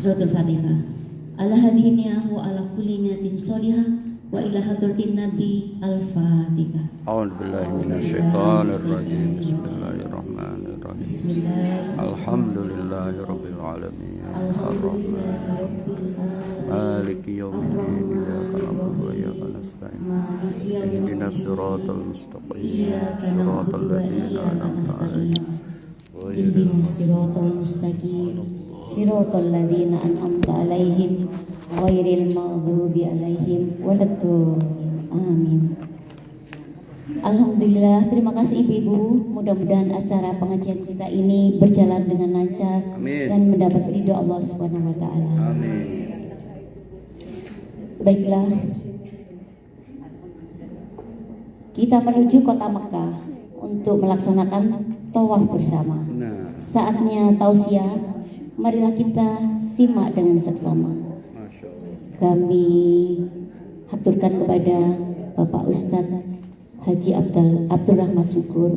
Suratul Fatihah. Ala hadiniya wa ala kulli niyatin sholihah wa ila hadratin Nabi Al-Fatihah. A'udzu billahi minasyaitonir rajim. Bismillahirrahmanirrahim. Bismillahirrahmanirrahim. Alhamdulillahirabbil alamin. Arrahmanir Maliki yaumiddin. Iyyaka na'budu wa iyyaka nasta'in. Ihdinas siratal mustaqim. Siratal ladzina an'amta 'alaihim. Ihdinas siratal mustaqim. Siratal ladzina an'amta 'alaihim ghairil maghdubi 'alaihim waladdallin. Amin. Alhamdulillah, terima kasih Ibu-ibu. Mudah-mudahan acara pengajian kita ini berjalan dengan lancar. Amin. Dan mendapat ridho Allah Subhanahu wa taala. Amin. Baiklah. Kita menuju kota Mekah untuk melaksanakan tawaf bersama. Nah, Saatnya tausiah. Marilah kita simak dengan seksama. Masya Allah. Kami haturkan kepada Bapak Ustadz Haji Abdul Rahmat Syukur.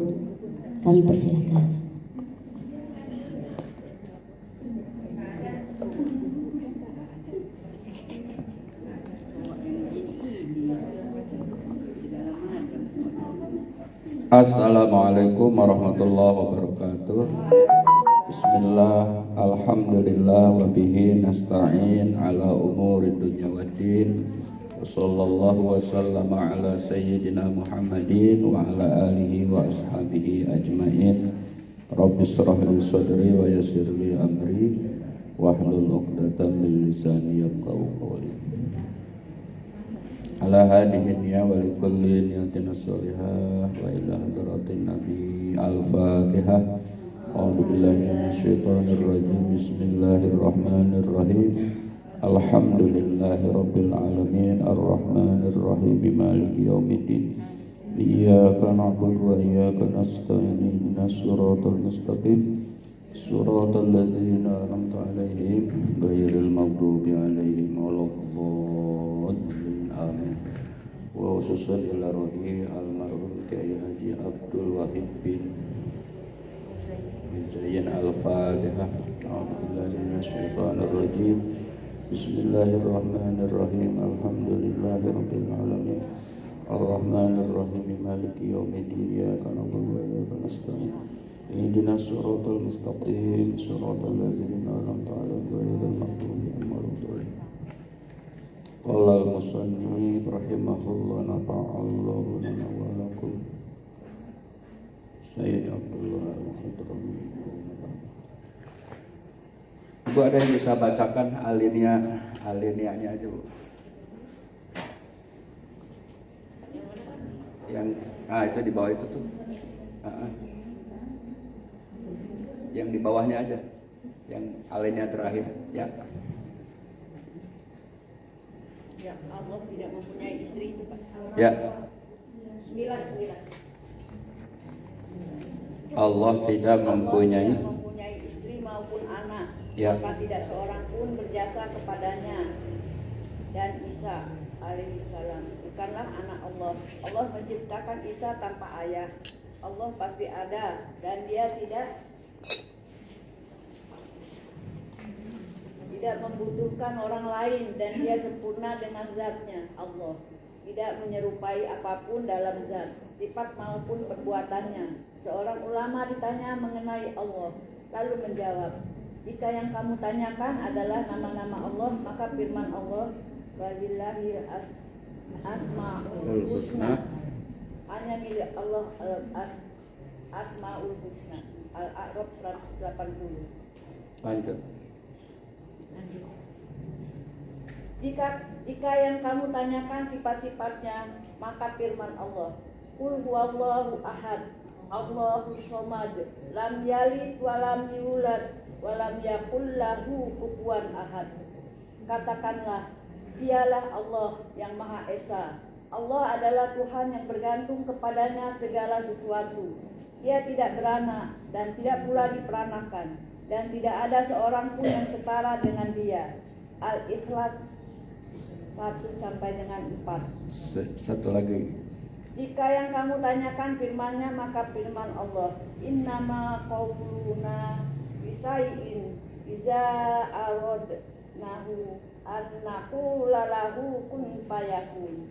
Kami persilakan. Assalamualaikum warahmatullahi wabarakatuh. Bismillah, alhamdulillah, wa bihi nasta'in ala umuri dunya waddin. Wa sallallahu wa sallama ala sayyidina Muhammadin wa ala alihi wa ashabihi ajmain. Rabbi shrah li sadri wa yassir li amri wahlul 'uqdatam min lisani yafqahu qawli. Ala hadihin ya wa likulli niyatin as-solihah wa ila hadratin Nabi Al-Fatihah. A'udzu billahi minasyaitonir rajim. Bismillahirrahmanirrahim. Alhamdulillahi rabbil alamin arrahmanir rahim maliki yaumiddin. Iyyaka na'budu wa iyyaka nasta'in ihdinas siratal mustaqim siratal ladzina an'amta 'alaihim ghairil maghdubi alaihim waladdallin. Amin. Wa khususan ila ruhi almarhum Kiai Haji Abdul Wahid bin Zain Al-Fatihah. A'udzubillahi minasyaitonir rajim. Bismillahirrahmanirrahim. Alhamdulillahirabbil alamin. Arrahmanir rahim maliki yaumiddin. Iyyaka na'budu wa iyyaka nasta'in. Ihdinas siratal mustaqim siratal ladzina an'amta 'alaihim ghairil maghdubi 'alaihim. Qala al-musannif rahimahullah nafa'allahu lana wa lakum. Sayyid Abdullah Al-Hadrami. Ibu ada yang bisa bacakan alinianya aja Bu. Yang itu di bawah itu tuh. Yang di bawahnya aja. Yang alinea terakhir ya. Ya, Allah tidak mempunyai istri itu Pak. Ya. 9. Allah tidak mempunyai istri maupun anak. Ya. Maka tidak seorang pun berjasa kepadanya. Dan Isa alaihissalam bukanlah anak Allah. Allah menciptakan Isa tanpa ayah. Allah pasti ada dan dia tidak membutuhkan orang lain dan dia sempurna dengan zatnya. Allah tidak menyerupai apapun dalam zat, sifat maupun perbuatannya. Seorang ulama ditanya mengenai Allah, lalu menjawab, jika yang kamu tanyakan adalah nama-nama Allah, maka firman Allah, walillahil asmaul husna, hanya milik Allah asmaul husna. Al-A'raf 180. Lanjut. Jika yang kamu tanyakan sifat-sifatnya, maka firman Allah, Qul huwallahu ahad, Allahu somad, lam yalid wa lam yulad wa lam yakul lahu kufuwan ahad. Katakanlah, dialah Allah yang Maha Esa. Allah adalah Tuhan yang bergantung kepadanya segala sesuatu. Dia tidak beranak dan tidak pula diperanakan, dan tidak ada seorang pun yang setara dengan Dia. Al-Ikhlas 1-4. Satu lagi. Jika yang kamu tanyakan firman-Nya, maka firman Allah, innama qauluna bisai'in iza annahu lalahu kun fayakun.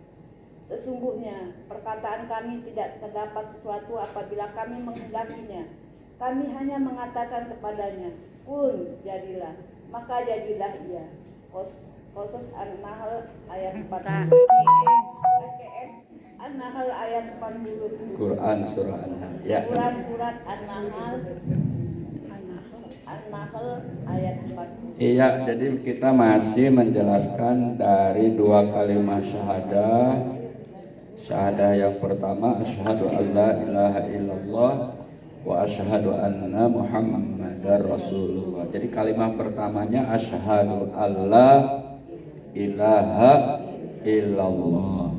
Sesungguhnya perkataan kami tidak terdapat sesuatu apabila kami menghendakinya. Kami hanya mengatakan kepadanya, kun, jadilah, maka jadilah ia. Qasas An-Nahl ayat 40. An-Nahl ayat 40. Quran surah An-Nahl. Ya. Quran surat An-Nahl ayat 40. Iya, jadi kita masih menjelaskan dari dua kalimat syahadah. Syahadah yang pertama, asyhadu alla ilaha illallah wa asyhadu anna Muhammadar Rasulullah. Jadi kalimat pertamanya asyhadu alla ilaha illallah.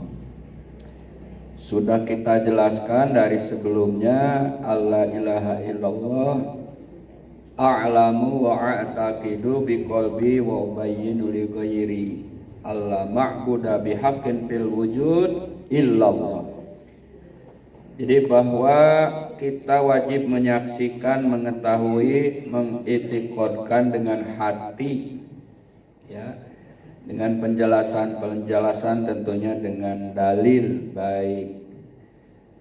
Sudah kita jelaskan dari sebelumnya, alla ilaha illallah a'lamu wa a'taqidu biqalbi wa ubayyinu li ghairi alla ma'buda bihaqqin fil wujud illallah. Jadi bahwa kita wajib menyaksikan, mengetahui, mengitikadkan dengan hati, ya, dengan penjelasan tentunya dengan dalil baik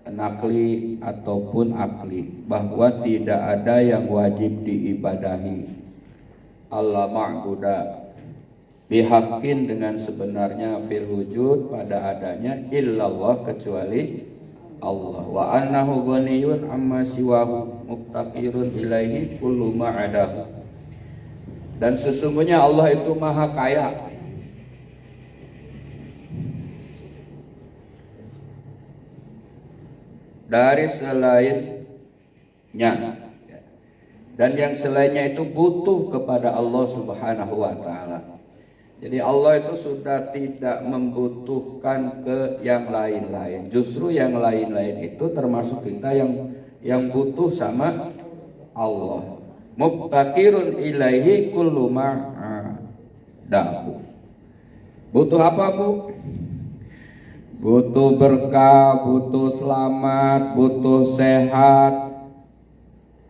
nakli ataupun akli, bahwa tidak ada yang wajib diibadahi Allah ma'buda bihaqqin dengan sebenarnya fil wujud pada adanya illallah kecuali Allah, wa annahu ghaniyun amma siwahu muftaqirun ilaihi kullu ma'adahu. Dan sesungguhnya Allah itu maha kaya dari selainnya, dan yang selainnya itu butuh kepada Allah Subhanahu wa ta'ala. Jadi Allah itu sudah tidak membutuhkan ke yang lain-lain. Justru yang lain-lain itu termasuk kita yang butuh sama Allah. Muftaqirun ilaihi kullu ma'adahu. Butuh apa, Bu? Butuh berkah, butuh selamat, butuh sehat,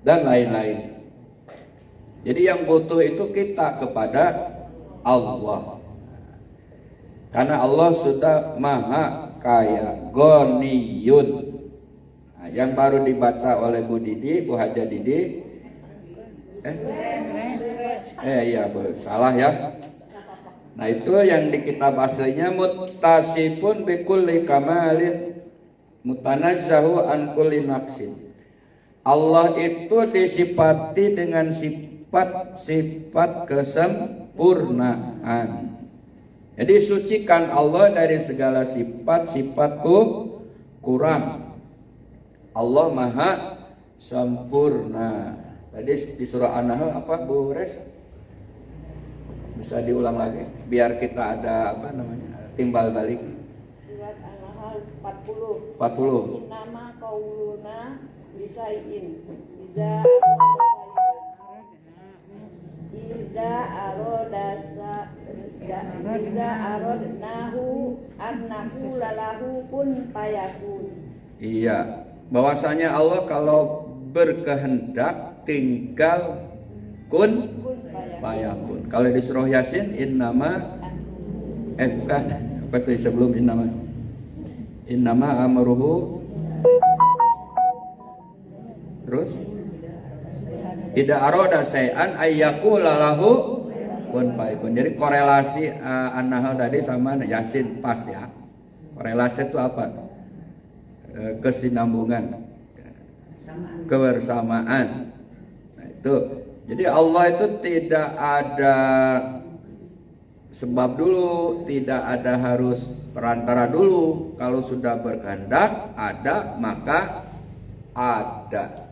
dan lain-lain. Jadi yang butuh itu kita kepada Allah. Karena Allah sudah maha kaya, ghaniyun. Nah, yang baru dibaca oleh Bu Didi, Bu Haja Didi. Iya, Bu, salah ya. Nah, itu yang di kitab aslinya muttasifun bi kulli kamalin mutanazzahu an kulli naqsin. Allah itu disifati dengan sifat-sifat kesempurnaan. Jadi sucikan Allah dari segala sifat-sifat kurang. Allah maha sempurna. Tadi di surah An-Nahl apa, Bu Res? Bisa diulang lagi biar kita ada timbal balik. Surat An-Nahl 40. 40. Nama qauluna lisaiin Iza arodnahu annahu lalahu kun fayakun. Iya, bahwasanya Allah kalau berkehendak tinggal kun fayakun. Kalau di surah Yasin innama bukan, apa itu sebelum innama amruhu, terus idza arada syai'an ayyaqula lahu kun fayakun. Jadi korelasi An-Nahl tadi sama Yasin pas ya. Korelasi itu apa? Kesinambungan, kebersamaan. Nah, itu. Jadi Allah itu tidak ada sebab dulu, tidak ada harus perantara dulu. Kalau sudah berkehendak ada, maka ada.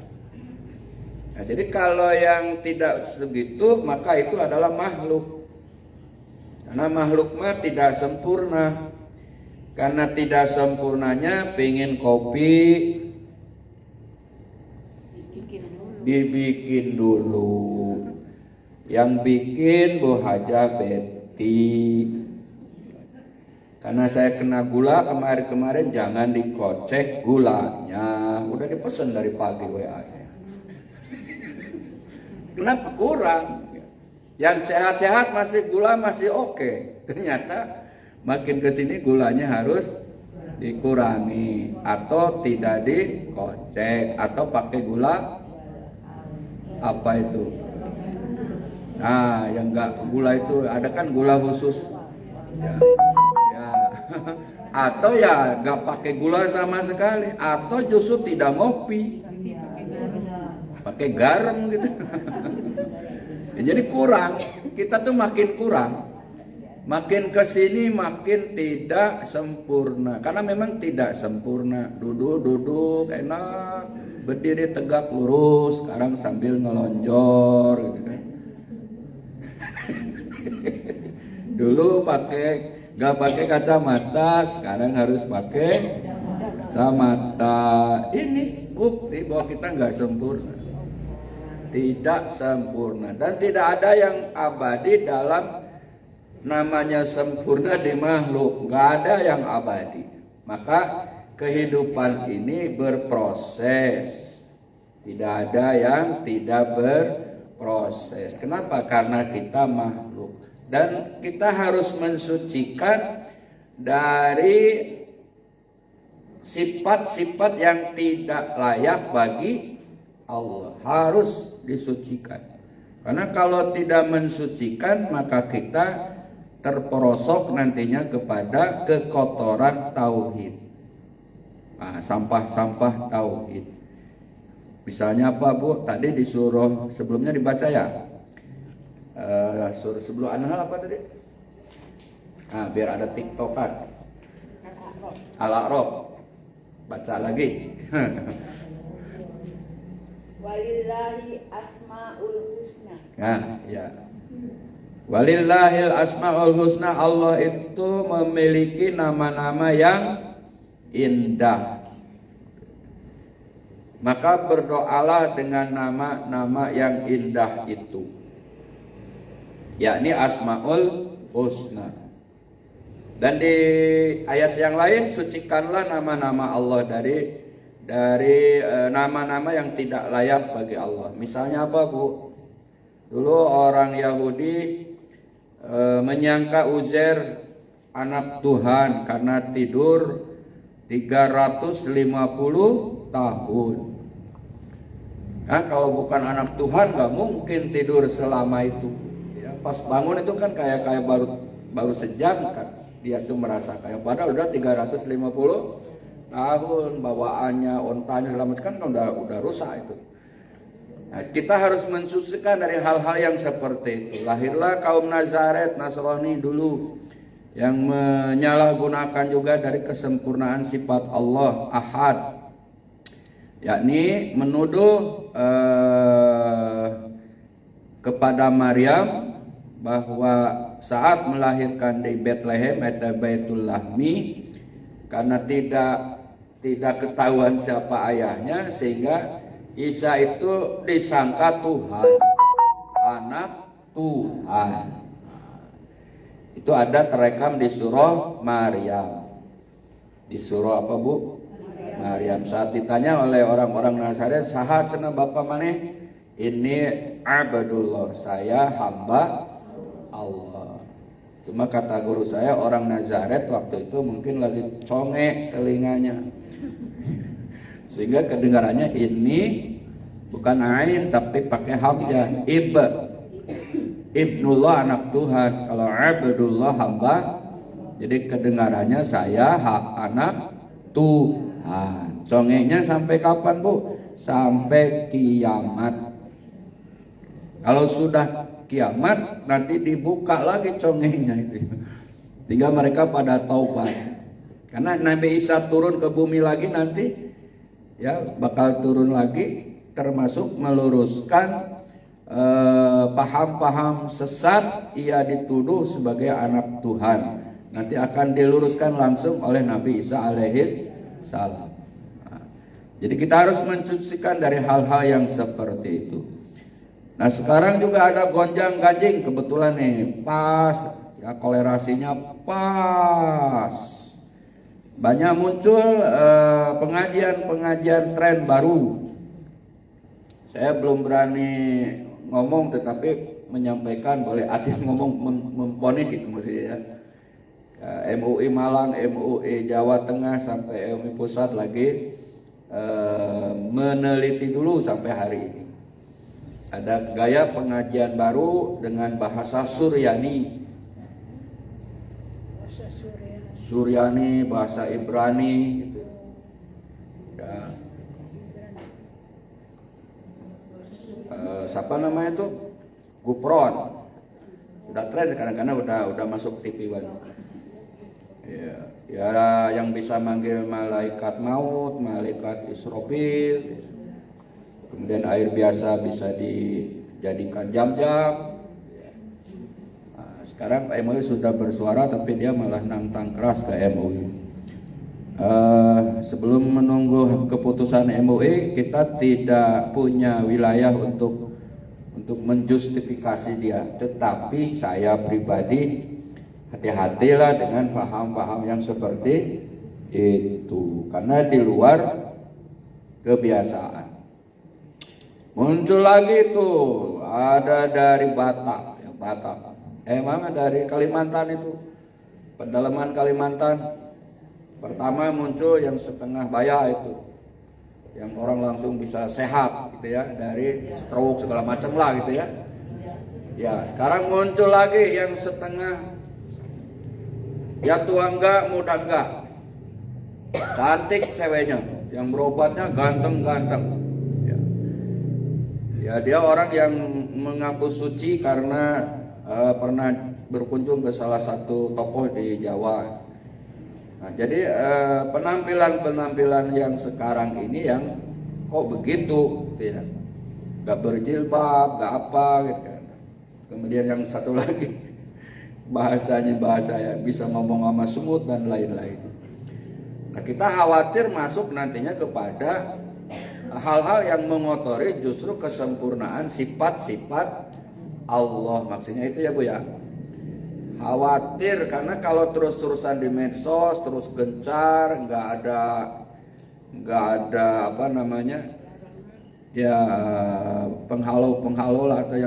Nah, jadi kalau yang tidak segitu, maka itu adalah makhluk. Karena makhluk mah tidak sempurna. Karena tidak sempurnanya pengen kopi dibikin dulu. Yang bikin Bu Haja Betty. Karena saya kena gula kemarin jangan dikocek gulanya. Udah dipesan dari pagi WA saya. Kenapa kurang? Yang sehat-sehat masih gula masih oke. Ternyata makin ke sini gulanya harus dikurangi atau tidak dikocek atau pakai gula apa itu. Nah, yang enggak gula itu ada kan gula khusus. Ya. Atau ya enggak pakai gula sama sekali atau justru tidak ngopi. Pakai garam gitu. Ya, jadi kurang, kita tuh makin kurang, makin kesini makin tidak sempurna, karena memang tidak sempurna. Duduk enak, berdiri tegak lurus, sekarang sambil ngelonjor gitu kan. Dulu gak pakai kacamata, sekarang harus pakai kacamata. Ini bukti bahwa kita nggak sempurna. Tidak sempurna dan tidak ada yang abadi dalam namanya sempurna di makhluk, nggak ada yang abadi. Maka kehidupan ini berproses, tidak ada yang tidak berproses. Kenapa? Karena kita makhluk dan kita harus mensucikan dari sifat-sifat yang tidak layak bagi Allah, harus disucikan. Karena kalau tidak mensucikan maka kita terperosok nantinya kepada kekotoran tauhid. Nah, sampah-sampah tauhid. Misalnya apa Bu? Tadi disuruh sebelumnya dibaca ya. Suruh sebelum An-Nahl apa tadi? Nah, biar ada tiktokan. Al-A'raf. Baca lagi. Walillahi asmaul husna. Nah, ya. Walillahil asmaul husna, Allah itu memiliki nama-nama yang indah. Maka berdoalah dengan nama-nama yang indah itu, yakni asmaul husna. Dan di ayat yang lain, sucikanlah nama-nama Allah dari nama-nama yang tidak layak bagi Allah. Misalnya apa Bu? Dulu orang Yahudi menyangka Uzair anak Tuhan karena tidur 350 tahun. Nah, kalau bukan anak Tuhan gak mungkin tidur selama itu. Ya, pas bangun itu kan kayak baru sejam kan. Dia tuh merasa kayak padahal udah 350 tahun bawaannya, ontanya segala macam kan udah rusak itu. Nah, kita harus mensucikan dari hal-hal yang seperti itu. Lahirlah kaum Nazaret, Nasrani dulu yang menyalahgunakan juga dari kesempurnaan sifat Allah Ahad, yakni menuduh kepada Maryam bahwa saat melahirkan di Bethlehem atau Baitul Lahmi, karena tidak ketahuan siapa ayahnya, sehingga Isa itu disangka Tuhan, anak Tuhan. Itu ada terekam di surah Maryam. Di surah apa Bu? Maryam. Saat ditanya oleh orang-orang Nazaret, sahat sana Bapak maneh? Ini abdullah, saya hamba Allah. Cuma kata guru saya, orang Nazaret waktu itu mungkin lagi congek telinganya, sehingga kedengarannya ini bukan ain tapi pakai hamzah. Ibnullah anak Tuhan, kalau abdullah hamba, jadi kedengarannya saya anak Tuhan. Congeknya sampai kapan Bu? Sampai kiamat. Kalau sudah kiamat nanti dibuka lagi congeknya itu. Tinggal mereka pada taubat. Karena Nabi Isa turun ke bumi lagi nanti, ya bakal turun lagi, termasuk meluruskan paham-paham sesat. Ia dituduh sebagai anak Tuhan, nanti akan diluruskan langsung oleh Nabi Isa alaihi salam. Jadi kita harus mensucikan dari hal-hal yang seperti itu. Nah, sekarang juga ada gonjang ganjing, kebetulan nih pas ya, kolerasinya pas. Banyak muncul pengajian tren baru. Saya belum berani ngomong, tetapi menyampaikan, boleh Atin ngomong memponis gitu maksudnya ya. MUI Malang, MUI Jawa Tengah sampai MUI Pusat lagi meneliti dulu sampai hari ini. Ada gaya pengajian baru dengan bahasa Suryani. Suryani, bahasa Ibrani gitu. Ya. Siapa namanya itu? Gupron. Udah tren kadang-kadang udah masuk TV One. Ya, yang bisa manggil malaikat maut, malaikat Israfil. Kemudian air biasa bisa dijadikan jam-jam. Nah, sekarang Pak MUI sudah bersuara tapi dia malah nantang keras ke MUI. Sebelum menunggu keputusan MUI, kita tidak punya wilayah untuk menjustifikasi dia. Tetapi saya pribadi hati-hatilah dengan paham-paham yang seperti itu, karena di luar kebiasaan. Muncul lagi tuh, ada dari Batak, emang dari Kalimantan itu, pedalaman Kalimantan. Pertama muncul yang setengah baya itu, yang orang langsung bisa sehat gitu ya, dari stroke segala macam lah gitu ya. Ya, sekarang muncul lagi yang setengah ya tua enggak, muda enggak, cantik ceweknya, yang berobatnya ganteng-ganteng. Ya dia orang yang mengaku suci karena pernah berkunjung ke salah satu tokoh di Jawa. Nah, jadi penampilan yang sekarang ini yang kok begitu, gitu ya, nggak berjilbab, nggak apa, gitu kan. Kemudian yang satu lagi bahasanya bahasa yang bisa ngomong sama semut dan lain-lain. Nah, kita khawatir masuk nantinya kepada hal-hal yang mengotori justru kesempurnaan sifat-sifat Allah. Maksudnya itu ya Bu ya. Khawatir karena kalau terus-terusan di medsos, terus gencar, nggak ada apa namanya ya penghalau lah, atau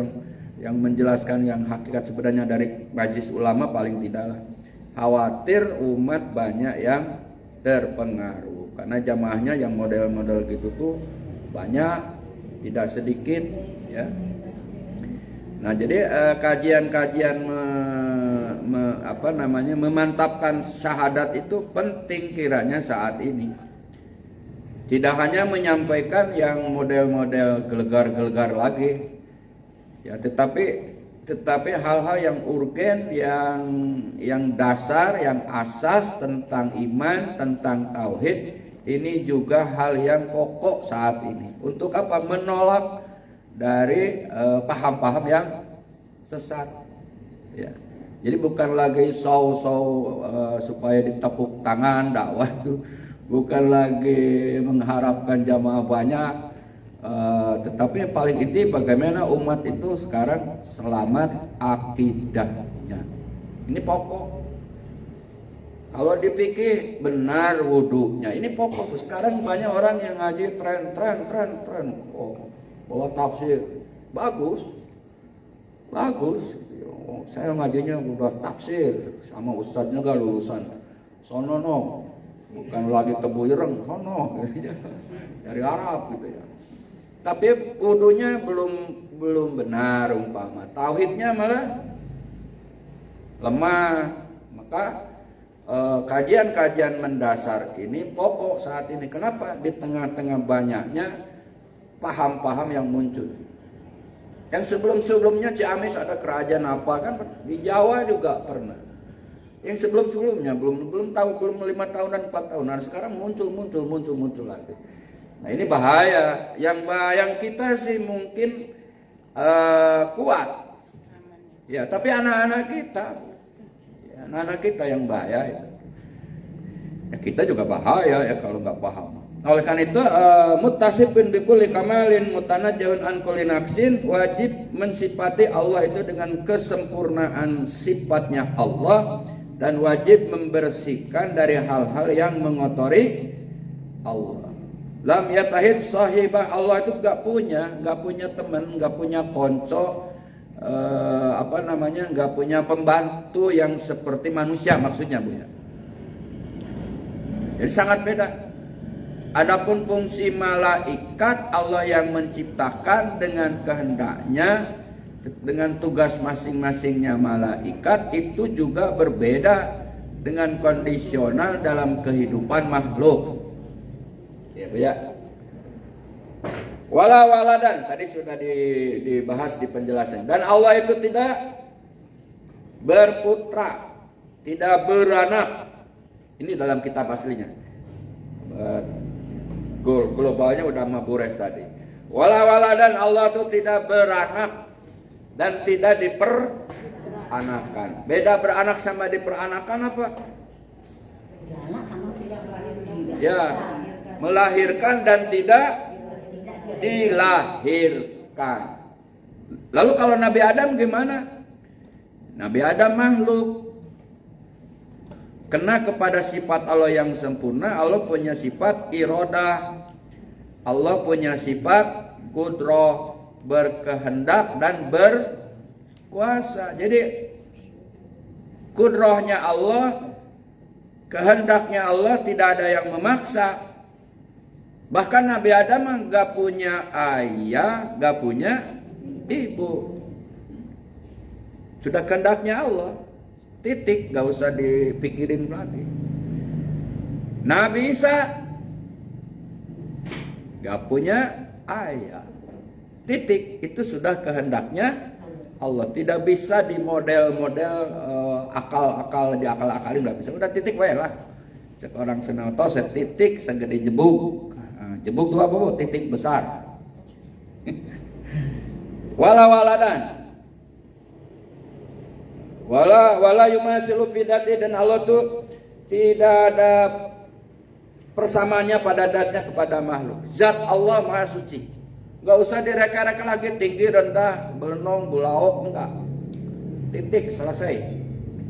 yang menjelaskan yang hakikat sebenarnya dari majlis ulama paling tidaklah. Khawatir umat banyak yang terpengaruh karena jamaahnya yang model-model gitu tuh banyak, tidak sedikit ya. Nah, jadi kajian-kajian memantapkan syahadat itu penting kiranya saat ini. Tidak hanya menyampaikan yang model-model gelegar-gelegar lagi, ya, tetapi hal-hal yang urgen, yang dasar, yang asas tentang iman, tentang tauhid, ini juga hal yang pokok saat ini. Untuk apa? Menolak dari paham-paham yang sesat. Ya. Jadi bukan lagi supaya ditepuk tangan dakwah itu, bukan lagi mengharapkan jamaah banyak. Tetapi yang paling inti bagaimana umat itu sekarang selamat akidahnya. Ini pokok. Kalau di fikih benar wudunya, ini pokok. Sekarang banyak orang yang ngaji tren. Oh, bawa tafsir, bagus. Saya ngajinya udah tafsir sama ustadznya gak lulusan sono bukan lagi tebu ireng sono dari Arab gitu ya. Tapi wudunya belum benar umpama, tauhidnya malah lemah. Maka kajian-kajian mendasar ini pokok saat ini. Kenapa? Di tengah-tengah banyaknya paham-paham yang muncul. Yang sebelum-sebelumnya Ciamis ada kerajaan apa kan, di Jawa juga pernah. Yang sebelum-sebelumnya belum 5 tahunan 4 tahunan, sekarang muncul lagi. Nah, ini bahaya. Yang kita sih mungkin kuat, ya, tapi anak-anak kita yang bahaya itu. Ya, kita juga bahaya ya kalau nggak paham. Oleh karena itu muttasifin bikulli kamalin mutanajjihun an kulli naqsin, wajib mensifati Allah itu dengan kesempurnaan sifatnya Allah, dan wajib membersihkan dari hal-hal yang mengotori Allah. Lam yatahid sahibah, Allah itu nggak punya teman, nggak punya konco, nggak punya pembantu yang seperti manusia maksudnya Bu ya. Jadi sangat beda. Adapun fungsi malaikat Allah yang menciptakan dengan kehendaknya, dengan tugas masing-masingnya malaikat itu juga berbeda dengan kondisional dalam kehidupan makhluk. Ya Bu ya. Wala waladan tadi sudah dibahas di penjelasan. Dan Allah itu tidak berputra, tidak beranak. Ini dalam kitab aslinya. Globalnya udah mabures tadi. Wala waladan Allah itu tidak beranak dan tidak diperanakan. Beda beranak sama diperanakan apa? Beranak sama tidak melahirkan. Ya, melahirkan dan tidak dilahirkan. Lalu kalau Nabi Adam gimana? Nabi Adam makhluk, kena kepada sifat Allah yang sempurna. Allah punya sifat irodah, Allah punya sifat kudroh, berkehendak dan berkuasa. Jadi kudrohnya Allah, kehendaknya Allah, tidak ada yang memaksa. Bahkan Nabi Adam gak punya ayah, gak punya ibu. Sudah kehendaknya Allah. Titik, gak usah dipikirin lagi. Nabi Isa gak punya ayah. Titik, itu sudah kehendaknya Allah. Tidak bisa di model-model akal-akal, di akal-akalin gak bisa. Udah titik wae lah. Seorang senoto setitik segede jebuk. Jebuk itu apa Bu? Titik besar. Wala waladan. Wala yumasilu fidati, dan Allah tuh tidak ada persamaannya pada datnya kepada makhluk. Zat Allah Maha Suci. Gak usah direka-reka lagi tinggi rendah, belenong, bulaok, enggak. Titik, selesai.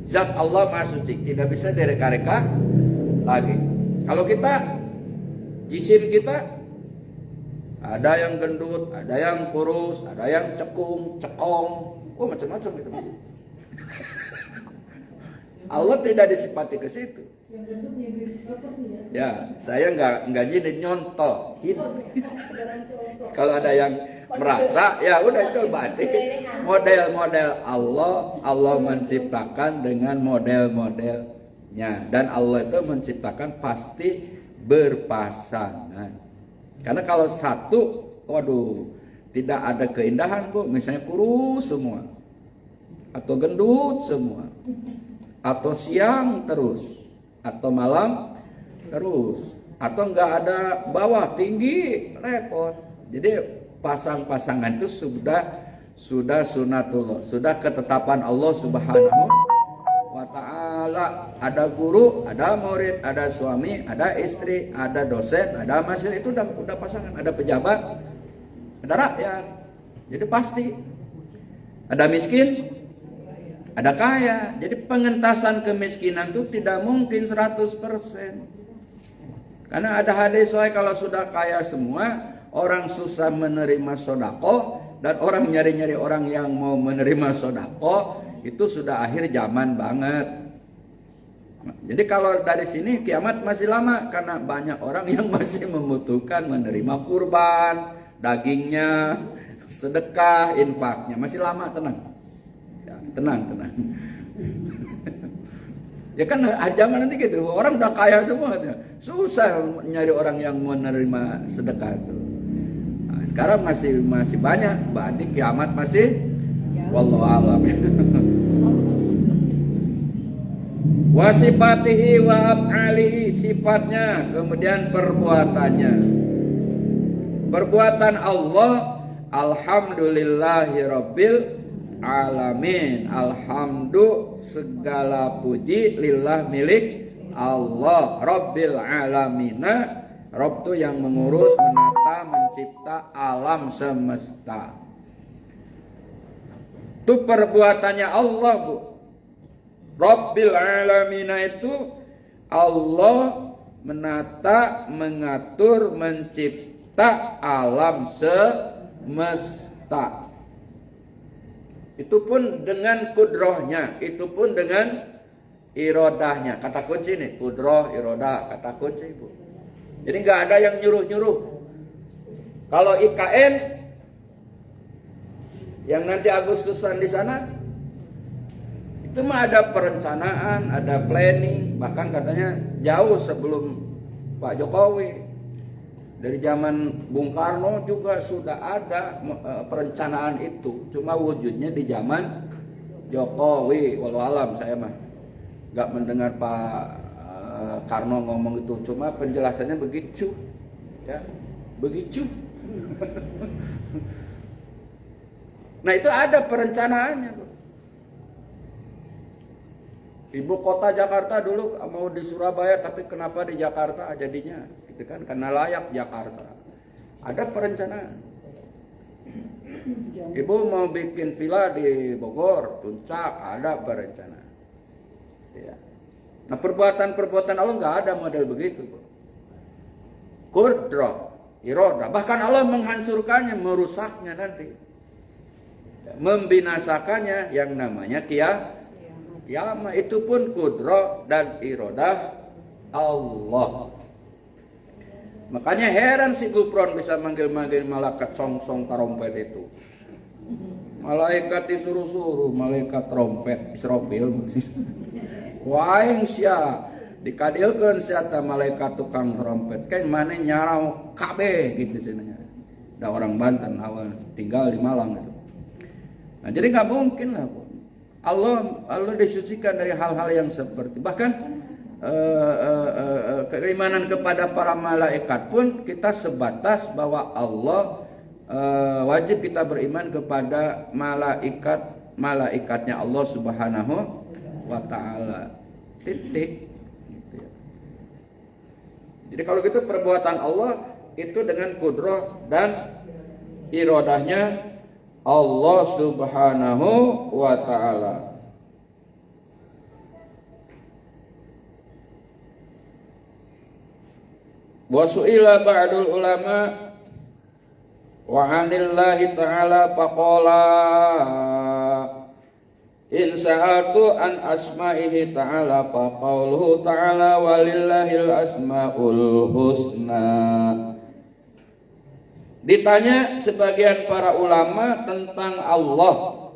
Zat Allah Maha Suci, tidak bisa direka-reka lagi. Kalau kita jisim kita ada yang gendut, ada yang kurus, ada yang cekung, cekong, macam-macam gitu. Allah tidak disifati ke situ. Ya, saya nggak jadi nyontoh. Kalau ada yang merasa, ya udah itu berarti model-model Allah menciptakan dengan model-modelnya, dan Allah itu menciptakan pasti berpasangan. Karena kalau satu, waduh, tidak ada keindahan Bu. Misalnya kurus semua, atau gendut semua, atau siang terus, atau malam terus, atau enggak ada bawah tinggi, repot. Jadi pasangan itu sudah sunatullah, sudah ketetapan Allah Subhanahu wa ta'ala. Ada guru, ada murid, ada suami, ada istri, ada dosen, ada mahasiswa, itu udah pasangan. Ada pejabat, ada rakyat. Jadi pasti ada miskin, ada kaya. Jadi pengentasan kemiskinan itu tidak mungkin 100%. Karena ada hadis soal kalau sudah kaya semua, orang susah menerima sodako, dan orang nyari-nyari orang yang mau menerima sodako, itu sudah akhir zaman banget. Jadi kalau dari sini kiamat masih lama, karena banyak orang yang masih membutuhkan menerima kurban, dagingnya, sedekah, infaknya. Masih lama, tenang. Ya, tenang. Ya kan zaman nanti gitu, orang udah kaya semua, susah nyari orang yang menerima sedekah itu. Nah, sekarang masih banyak, berarti kiamat masih, wallahu a'lam. Wa sifatihi wa af'alihi, sifatnya, kemudian perbuatannya. Perbuatan Allah, alhamdulillahi rabbil alamin. Alhamdu, segala puji, lillah, milik Allah, rabbil alamina. Rabb itu yang mengurus, menata, mencipta alam semesta. Itu perbuatannya Allah Bu. Rabbil alamina itu Allah menata, mengatur, mencipta alam semesta. Itu pun dengan kudrohnya, itu pun dengan irodahnya. Kata kunci nih, kudroh, irodah, kata kunci Bu. Jadi nggak ada yang nyuruh-nyuruh. Kalau IKN yang nanti Agustusan di sana, itu mah ada perencanaan, ada planning, bahkan katanya jauh sebelum Pak Jokowi. Dari zaman Bung Karno juga sudah ada perencanaan itu. Cuma wujudnya di zaman Jokowi. Walau alam saya mah nggak mendengar Pak Karno ngomong itu. Cuma penjelasannya begitu, ya, begitu. Nah itu ada perencanaannya. Ibu kota Jakarta dulu mau di Surabaya, tapi kenapa di Jakarta jadinya? Gitu kan, karena layak Jakarta. Ada perencanaan. Ibu mau bikin villa di Bogor, Puncak, ada perencanaan. Ya. Nah perbuatan-perbuatan Allah nggak ada model begitu. Kudrah, irodah. Bahkan Allah menghancurkannya, merusaknya nanti. Membinasakannya yang namanya kiamat. Itu pun kudrah dan irodah Allah. Makanya heran si Gufron bisa manggil-manggil malaikat song-song tarompet itu. Malaikat disuruh-suruh, malaikat trompet, Israfil. Waing sia dikadilkeun sia ta malaikat tukang trompet. Kan mana nyarau kabeh gitu cenanya. Da orang Banten awal tinggal di Malang gitu. Nah, jadi nggak mungkin lah. Allah disucikan dari hal-hal yang seperti bahkan keimanan kepada para malaikat pun kita sebatas bahwa Allah wajib kita beriman kepada malaikatnya Allah Subhanahu wa Ta'ala. Titik. Jadi kalau gitu perbuatan Allah itu dengan kudrah dan irodahnya Allah Subhanahu wa Ta'ala. Wa su'ila ba'dul ulama wa 'anillahi ta'ala faqala in sa'atu an asma'ihi ta'ala faqauluhu ta'ala walillahil asma'ul husna. Ditanya sebagian para ulama tentang Allah.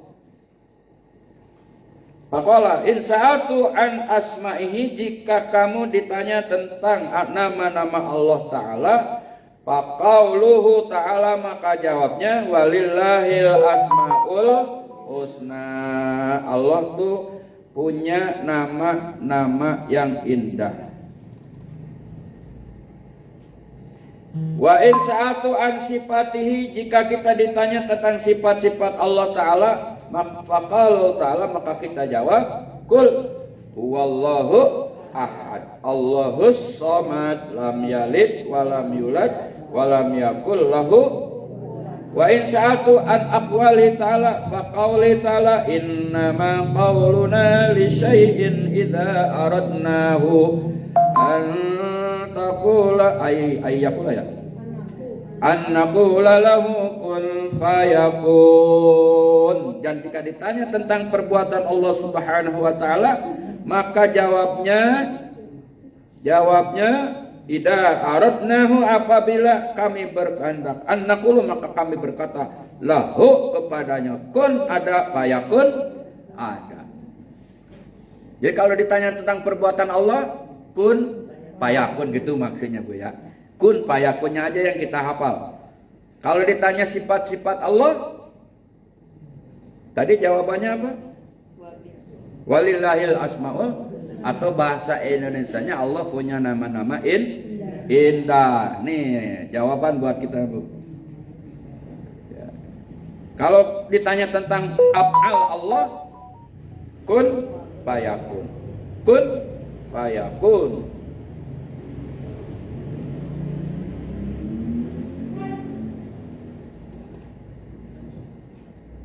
Faqala in sa'atu an asma'ihi, jika kamu ditanya tentang nama-nama Allah Ta'ala, faqauluhu ta'ala, maka jawabnya walillahil asma'ul husna. Allah tuh punya nama-nama yang indah. Wa in sa'atu an sifatihi, jika kita ditanya tentang sifat-sifat Allah Ta'ala, faqalu ta'ala, maka kita jawab kul huwallahu ahad Allahus samad lam yalid wa lam yulad wa lam yakul lahu. Wa in sa'atu an aqwali ta'ala faqauli ta'ala innama qawluna li syai'in idza aradnahu an taqula ayyakula ya an naqula lahu kun fayakun. Dan jika ditanya tentang perbuatan Allah Subhanahu wa Ta'ala, maka jawabnya idza aradnahu, apabila kami berkehendak, an naqulu, maka kami berkata lahu kepadanya kun, ada, fayakun, ada. Jadi kalau ditanya tentang perbuatan Allah, kun fayakun gitu maksudnya Bu ya. Kun fayakunnya aja yang kita hafal. Kalau ditanya sifat-sifat Allah, tadi jawabannya apa? Walillahil asmaul, atau bahasa Indonesianya Allah punya nama-nama indah. Nih jawaban buat kita Bu. Ya. Kalau ditanya tentang af'al Allah, kun fayakun, kun fayakun.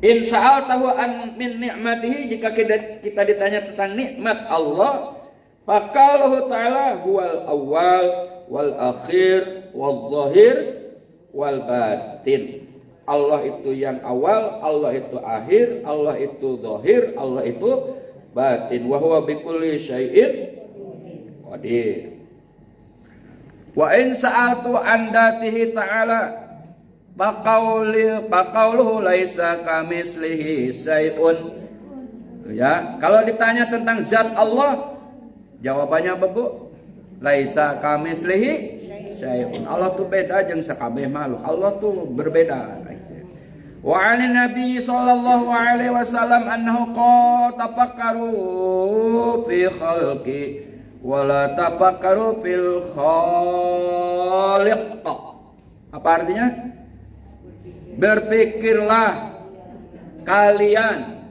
In sa'altahu an min ni'matihi, jika kita ditanya tentang nikmat Allah, faqalahu ta'ala huwal awwal wal akhir wal zahir wal batin. Allah itu yang awal, Allah itu akhir, Allah itu zahir, Allah itu batin. Wa huwa bikulli syai'in qadir. Wa in sa'altu an dzatihi ta'ala faqauluhu laisa kamislihi syai'un. Ya, kalau ditanya tentang zat Allah, jawabannya bebu, laisa kamislihi syai'un. Allah tuh beda jeung sakabeh makhluk. Allah tuh berbeda. Wa 'anin nabi sallallahu alaihi wasallam annahu tafakkaru fi khalqi wa la tafakkaru fil khaliq. Apa artinya? Berpikirlah kalian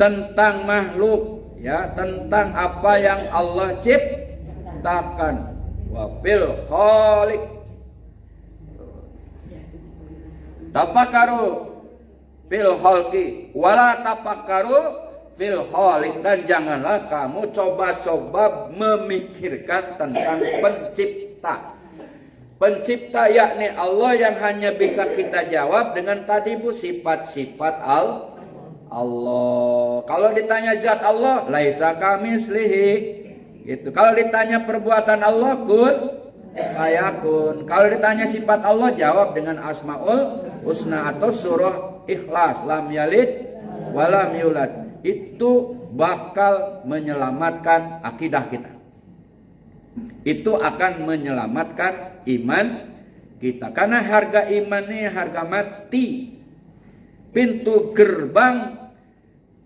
tentang makhluk, ya, tentang apa yang Allah ciptakan. Wa fil khaliq. Tafakkaru fil khalqi wala tafakkaru fil khaliq, dan janganlah kamu coba-coba memikirkan tentang pencipta. Pencipta yakni Allah yang hanya bisa kita jawab dengan tadi Bu, sifat-sifat Allah. Kalau ditanya zat Allah, laisa kamislihi. Gitu. Kalau ditanya perbuatan Allah, kun fayakun. Kalau ditanya sifat Allah, jawab dengan Asmaul Husna atau surah Ikhlas, lam yalid wa lam yulad. Itu bakal menyelamatkan akidah kita. Itu akan menyelamatkan iman kita. Karena harga iman ini harga mati. Pintu gerbang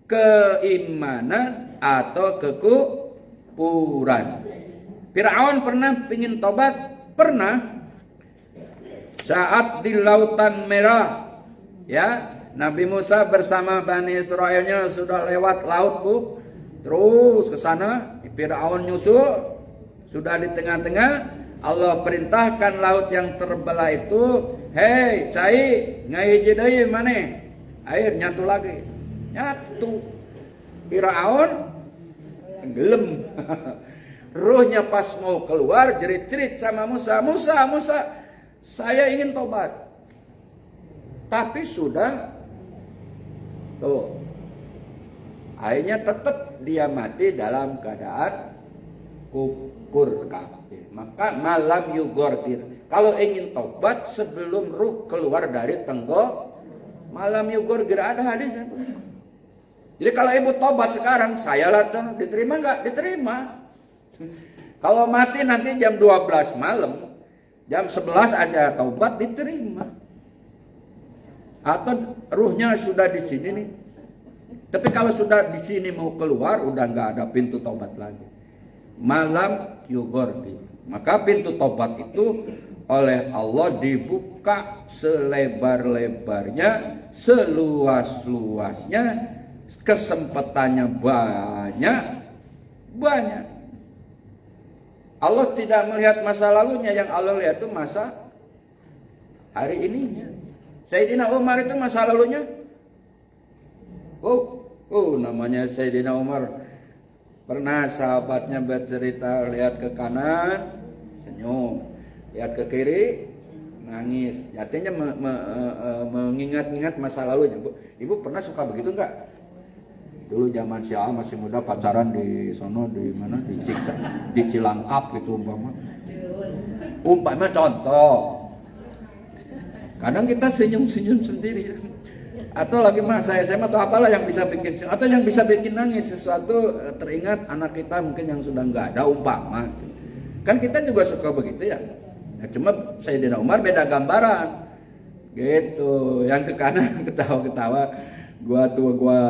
keimanan atau kekufuran. Firaun pernah ingin tobat? Pernah. Saat di Lautan Merah, ya, Nabi Musa bersama Bani Israelnya sudah lewat laut Bu, terus ke sana, Firaun nyusul, sudah di tengah-tengah, Allah perintahkan laut yang terbelah itu, hei, cai, ngahiji deui maneh. Air nyatu lagi. Nyatu. Firaun tenggelam. Ruhnya pas mau keluar jerit-jerit sama Musa, Musa, saya ingin tobat. Tapi sudah tuh. Akhirnya tetap dia mati dalam keadaan kufur kafir. Maka malam yugortir. Kalau ingin tobat sebelum ruh keluar dari tenggok, malam yugortir, ada hadisnya. Jadi kalau ibu tobat sekarang, saya langsung diterima nggak? Diterima. Kalau mati nanti jam 12 malam, jam 11 aja taubat, diterima. Atau ruhnya sudah di sini nih. Tapi kalau sudah di sini mau keluar, udah nggak ada pintu taubat lagi. Malam yugorti. Maka pintu taubat itu oleh Allah dibuka selebar-lebarnya, seluas-luasnya, kesempatannya banyak. Allah tidak melihat masa lalunya, yang Allah lihat itu masa hari ininya. Sayyidina Umar itu masa lalunya, namanya Sayyidina Umar. Pernah sahabatnya bercerita, lihat ke kanan senyum, lihat ke kiri nangis. Artinya mengingat-ingat masa lalunya. Ibu pernah suka begitu enggak? Dulu zaman Syiah masih muda pacaran di sono, di mana, di Cilangkap gitu umpama contoh. Kadang kita senyum-senyum sendiri, atau lagi masa SMA atau apalah yang bisa bikin, atau yang bisa bikin nangis sesuatu, teringat anak kita mungkin yang sudah nggak ada, umpama. Kan kita juga suka begitu ya. Nah, cuma Sayyidina Umar beda gambaran gitu, yang ke kanan ketawa-ketawa.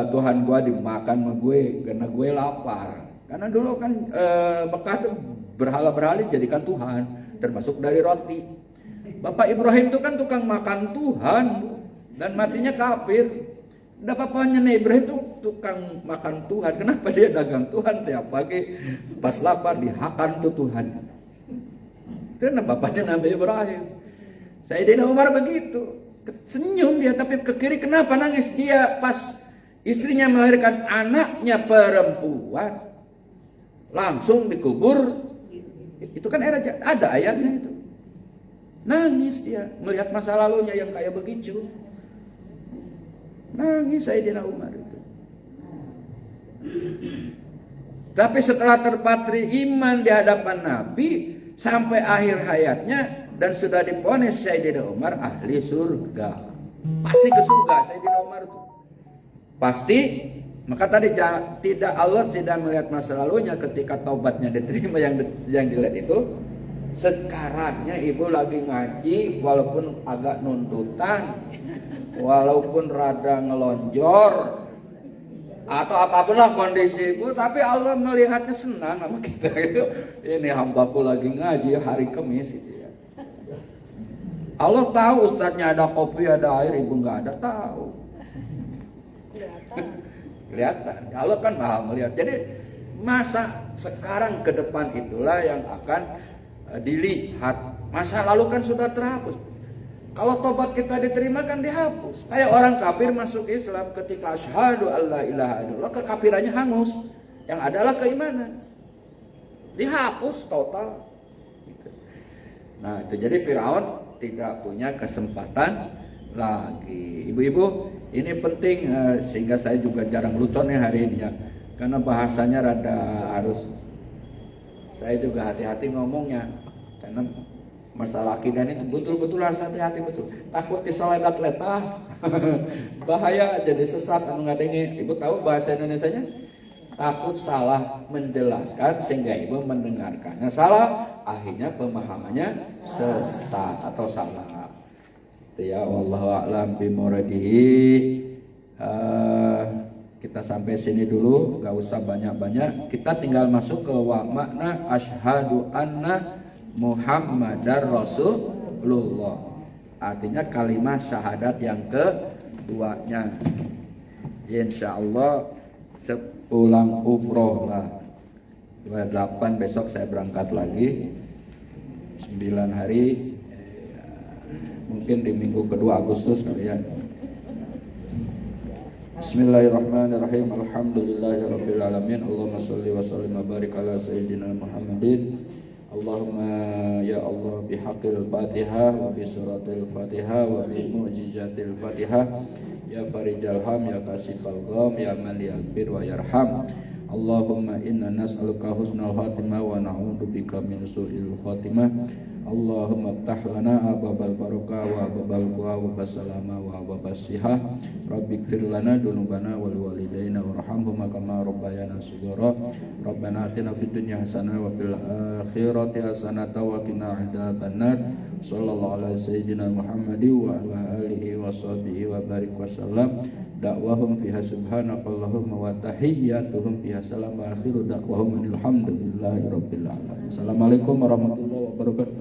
Tuhan gua dimakan sama gue karena gue lapar. Karena dulu kan Mekah tuh berhala-berhala dijadikan Tuhan, termasuk dari roti. Bapak Ibrahim itu kan tukang makan Tuhan dan matinya kafir. Dan bapaknya Ibrahim itu tukang makan Tuhan. Kenapa dia dagang Tuhan tiap pagi pas lapar dihakan tuh Tuhan. Karena bapaknya Nabi Ibrahim. Sayyidina Umar begitu. Senyum dia, tapi ke kiri kenapa nangis dia pas istrinya melahirkan anaknya perempuan langsung dikubur. Itu kan ada ayatnya itu. Nangis dia melihat masa lalunya yang kayak begitu. Nangis Sayyidina Umar itu. Tapi setelah terpatri iman di hadapan Nabi sampai akhir hayatnya dan sudah divonis Sayyidina Umar ahli surga. Pasti ke surga Sayyidina Umar itu. Pasti. Maka tadi tidak, Allah tidak melihat masa lalunya ketika taubatnya diterima, yang dilihat itu sekarangnya ibu lagi ngaji walaupun agak nuntutan, walaupun rada ngelonjor atau apapun lah kondisi ibu, tapi Allah melihatnya senang sama kita gitu. Ini hambaku lagi ngaji hari Kamis gitu ya. Allah tahu ustadznya ada kopi ada air, ibu nggak ada, tahu. Kelihatan. Allah kan maha melihat. Jadi masa sekarang ke depan itulah yang akan dilihat. Masa lalu kan sudah terhapus. Kalau tobat kita diterima kan dihapus. Kayak orang kafir masuk Islam ketika asyhadu alla ilaha illallah, kekafirannya hangus. Yang adalah keimanan. Dihapus total. Nah, itu jadi Firaun tidak punya kesempatan lagi. Ibu-ibu, ini penting sehingga saya juga jarang lucon ya hari ini ya. Karena bahasanya rada harus saya juga hati-hati ngomongnya. Karena masalah akidah ini betul-betul harus hati-hati betul. Takut diseledat-letah. Bahaya jadi sesat anu ngadengi. Ibu tahu bahasa Indonesianya? Takut salah menjelaskan sehingga ibu mendengarkannya salah, akhirnya pemahamannya sesat atau salah. Itu ya, wallahu a'lam bimuradihi. Kita sampai sini dulu, gak usah banyak-banyak. Kita tinggal masuk ke makna asyhadu anna Muhammadar Rasulullah. Artinya kalimat syahadat yang keduanya. Insyaallah sepulang umroh lah 28 besok saya berangkat lagi 9 hari, mungkin di minggu kedua Agustus kali ya. Bismillahirrahmanirrahim. Alhamdulillahirabbil alamin. Allahumma shalli wa sallim wa barik ala sayyidina Muhammadin. Allahumma ya Allah bihaqqil Fatihah wa bi suratil Fatihah wa bi mu'jizatil Fatihah. Ya farijal ham, ya kasifal gham, ya man yaghfir wa yarham. Allahumma inna nas'aluka husnal khatimah wa na'udzu bika min su'il khatimah. Allahumma ftah lana ababal barakah wa ababal quwa wa basalama wa ababas sihah. Rabbighfir lana dzunubana wal walidaina warhamhuma kama rabbayana shighara. Rabbana atina fid dunya hasanah wa fil akhirati hasanah wa qina adzabannar. Sallallahu ala sayyidina Muhammadi wa ala alihi wa sahbihi wa barik wa sallam. Da'wahum fiha subhanakallahumma wa tahiyyatuhum fiha salam wa akhiru da'wahum alhamdulillahi rabbil alamin. Assalamualaikum warahmatullahi wabarakatuh.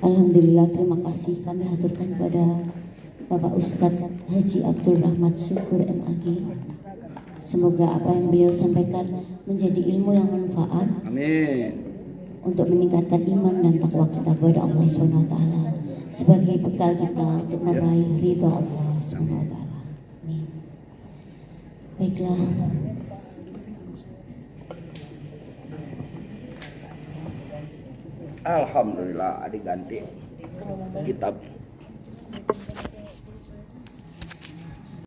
Alhamdulillah, terima kasih kami haturkan kepada Bapak Ustadz Haji Abdul Rahmat Syukur MAG. Semoga apa yang beliau sampaikan menjadi ilmu yang manfaat. Amin. Untuk meningkatkan iman dan takwa kita kepada Allah SWT sebagai bekal kita untuk meraih ridha Allah SWT. Amin. Baiklah. Alhamdulillah diganti kitab